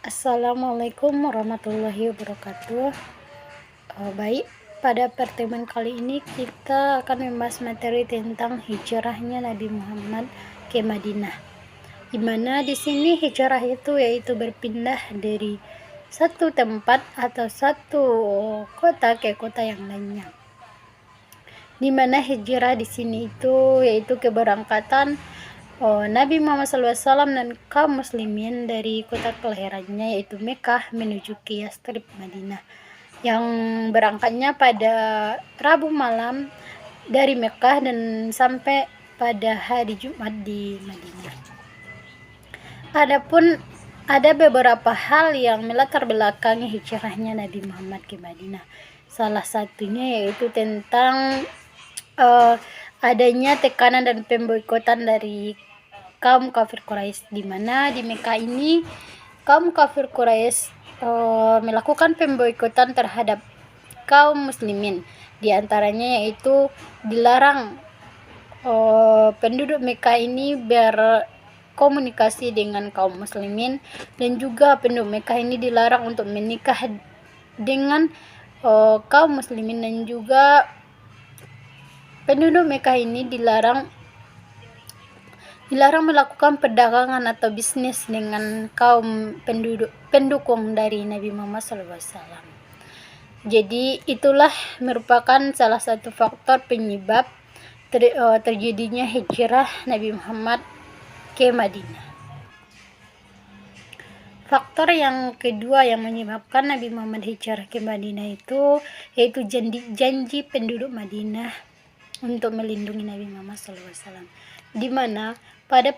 Assalamualaikum warahmatullahi wabarakatuh. Baik, pada pertemuan kali ini kita akan membahas materi tentang hijrahnya Nabi Muhammad ke Madinah. Di mana di sini hijrah itu yaitu berpindah dari satu tempat atau satu kota ke kota yang lainnya. Di mana hijrah di sini itu yaitu keberangkatan Nabi Muhammad SAW dan kaum muslimin dari kota kelahirannya yaitu Mekah menuju ke Yastrib Madinah, yang berangkatnya pada Rabu malam dari Mekah dan sampai pada hari Jumat di Madinah. Adapun ada beberapa hal yang melatar belakangi hijrahnya Nabi Muhammad ke Madinah. Salah satunya yaitu tentang adanya tekanan dan pemboikotan dari kaum kafir Quraisy, di mana di Mekah ini kaum kafir Quraisy melakukan pemboikotan terhadap kaum muslimin. Di antaranya yaitu dilarang penduduk Mekah ini berkomunikasi dengan kaum muslimin, dan juga penduduk Mekah ini dilarang untuk menikah dengan kaum muslimin, dan juga penduduk Mekah ini dilarang melakukan perdagangan atau bisnis dengan kaum pendukung dari Nabi Muhammad SAW. Jadi itulah merupakan salah satu faktor penyebab terjadinya hijrah Nabi Muhammad ke Madinah. Faktor yang kedua yang menyebabkan Nabi Muhammad hijrah ke Madinah itu yaitu janji penduduk Madinah untuk melindungi Nabi Muhammad SAW, di mana pada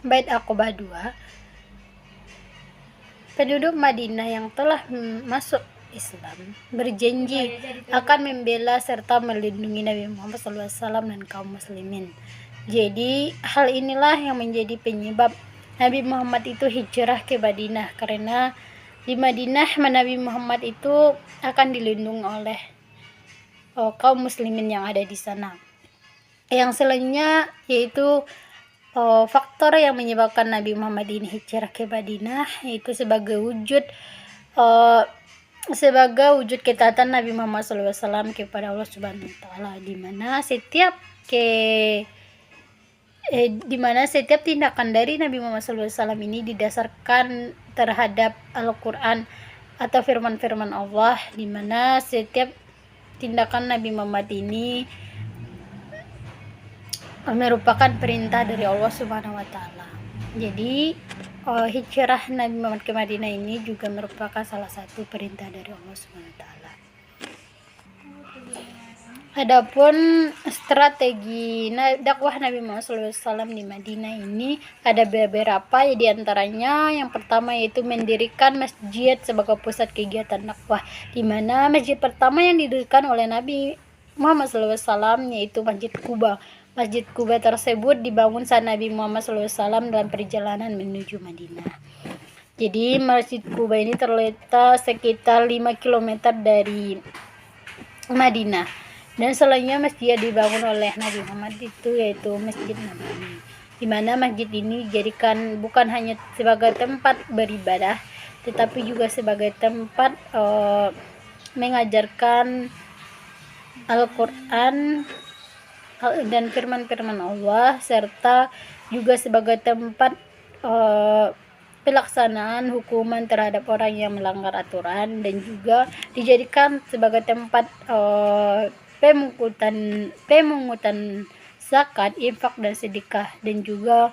Bait Aqabah 2, penduduk Madinah yang telah masuk Islam berjanji akan membela serta melindungi Nabi Muhammad SAW dan kaum muslimin. Jadi hal inilah yang menjadi penyebab Nabi Muhammad itu hijrah ke Madinah, karena di Madinah Nabi Muhammad itu akan dilindungi oleh kaum muslimin yang ada di sana. Yang selanjutnya yaitu faktor yang menyebabkan Nabi Muhammad ini hijrah ke Madinah, yaitu sebagai wujud ketaatan Nabi Muhammad SAW kepada Allah Subhanahu Wa Taala, di mana setiap tindakan dari Nabi Muhammad SAW ini didasarkan terhadap Al-Quran atau firman-firman Allah, di mana setiap tindakan Nabi Muhammad ini merupakan perintah dari Allah Subhanahu Wa Taala. Jadi hijrah Nabi Muhammad ke Madinah ini juga merupakan salah satu perintah dari Allah Subhanahu Wa Taala. Adapun strategi dakwah Nabi Muhammad SAW di Madinah ini ada beberapa, ya, di antaranya yang pertama yaitu mendirikan masjid sebagai pusat kegiatan dakwah, di mana masjid pertama yang didirikan oleh Nabi Muhammad SAW yaitu Masjid Quba. Masjid Quba tersebut dibangun saat Nabi Muhammad SAW dalam perjalanan menuju Madinah. Jadi Masjid Quba ini terletak sekitar 5 km dari Madinah. Dan selainnya masjid yang dibangun oleh Nabi Muhammad itu yaitu Masjid Nabawi, di mana masjid ini dijadikan bukan hanya sebagai tempat beribadah, tetapi juga sebagai tempat mengajarkan Al-Quran dan firman-firman Allah, serta juga sebagai tempat pelaksanaan hukuman terhadap orang yang melanggar aturan, dan juga dijadikan sebagai tempat pemungutan zakat, infak dan sedekah, dan juga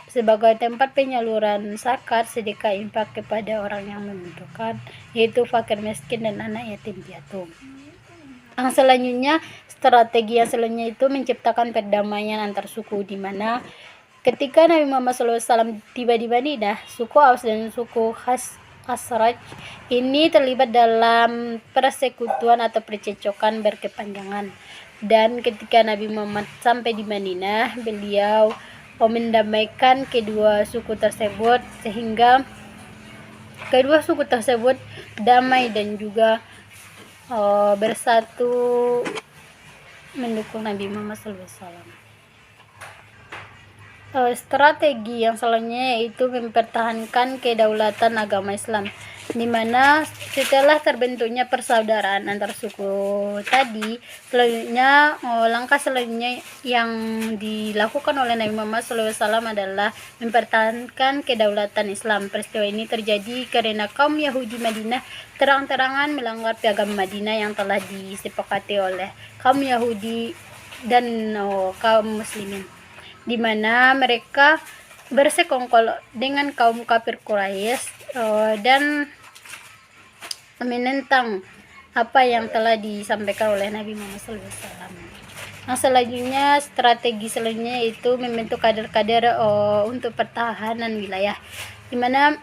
sebagai tempat penyaluran zakat, sedekah, infak kepada orang yang membutuhkan, yaitu fakir miskin dan anak yatim piatu. Yang selanjutnya, strategi yang selanjutnya itu menciptakan perdamaian antar suku, di mana ketika Nabi Muhammad SAW tiba di Madinah, suku Aus dan suku Khazraj ini terlibat dalam persekutuan atau percecokan berkepanjangan. Dan ketika Nabi Muhammad sampai di Madinah, beliau mendamaikan kedua suku tersebut, sehingga kedua suku tersebut damai dan juga bersatu mendukung Nabi Muhammad SAW. strategi yang selanjutnya yaitu mempertahankan kedaulatan agama Islam, di mana setelah terbentuknya persaudaraan antar suku tadi, selanjutnya langkah selanjutnya yang dilakukan oleh Nabi Muhammad SAW adalah mempertahankan kedaulatan Islam. Peristiwa ini terjadi karena kaum Yahudi Madinah terang-terangan melanggar piagam Madinah yang telah disepakati oleh kaum Yahudi dan kaum muslimin, di mana mereka bersekongkol dengan kaum kafir Quraisy dan menentang apa yang telah disampaikan oleh Nabi Muhammad SAW. Nah, selanjutnya strategi selanjutnya itu membentuk kader-kader untuk pertahanan wilayah, di mana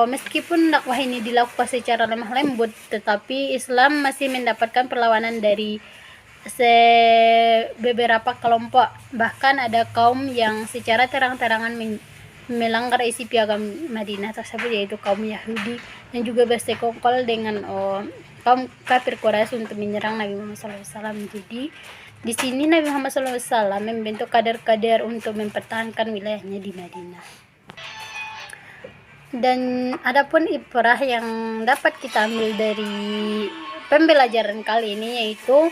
meskipun dakwah ini dilakukan secara lemah lembut, tetapi Islam masih mendapatkan perlawanan dari beberapa kelompok. Bahkan ada kaum yang secara terang-terangan melanggar isi piagam Madinah tersebut, yaitu kaum Yahudi, dan juga bersekongkol dengan kaum kafir Quraisy untuk menyerang Nabi Muhammad SAW. Jadi di sini Nabi Muhammad SAW membentuk kader-kader untuk mempertahankan wilayahnya di Madinah. Dan adapun ibrah yang dapat kita ambil dari pembelajaran kali ini, yaitu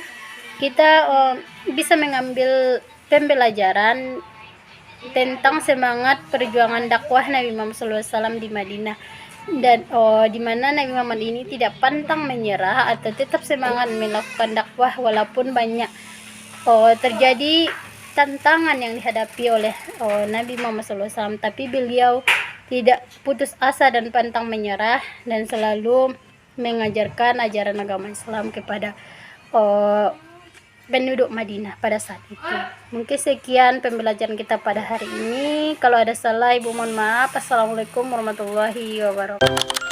kita bisa mengambil pembelajaran tentang semangat perjuangan dakwah Nabi Muhammad SAW di Madinah, dan di mana Nabi Muhammad ini tidak pantang menyerah atau tetap semangat melakukan dakwah walaupun banyak terjadi tantangan yang dihadapi oleh Nabi Muhammad SAW, tapi beliau tidak putus asa dan pantang menyerah dan selalu mengajarkan ajaran agama Islam kepada penduduk Madinah pada saat itu. Mungkin sekian pembelajaran kita pada hari ini. Kalau ada salah, ibu mohon maaf. Assalamualaikum warahmatullahi wabarakatuh.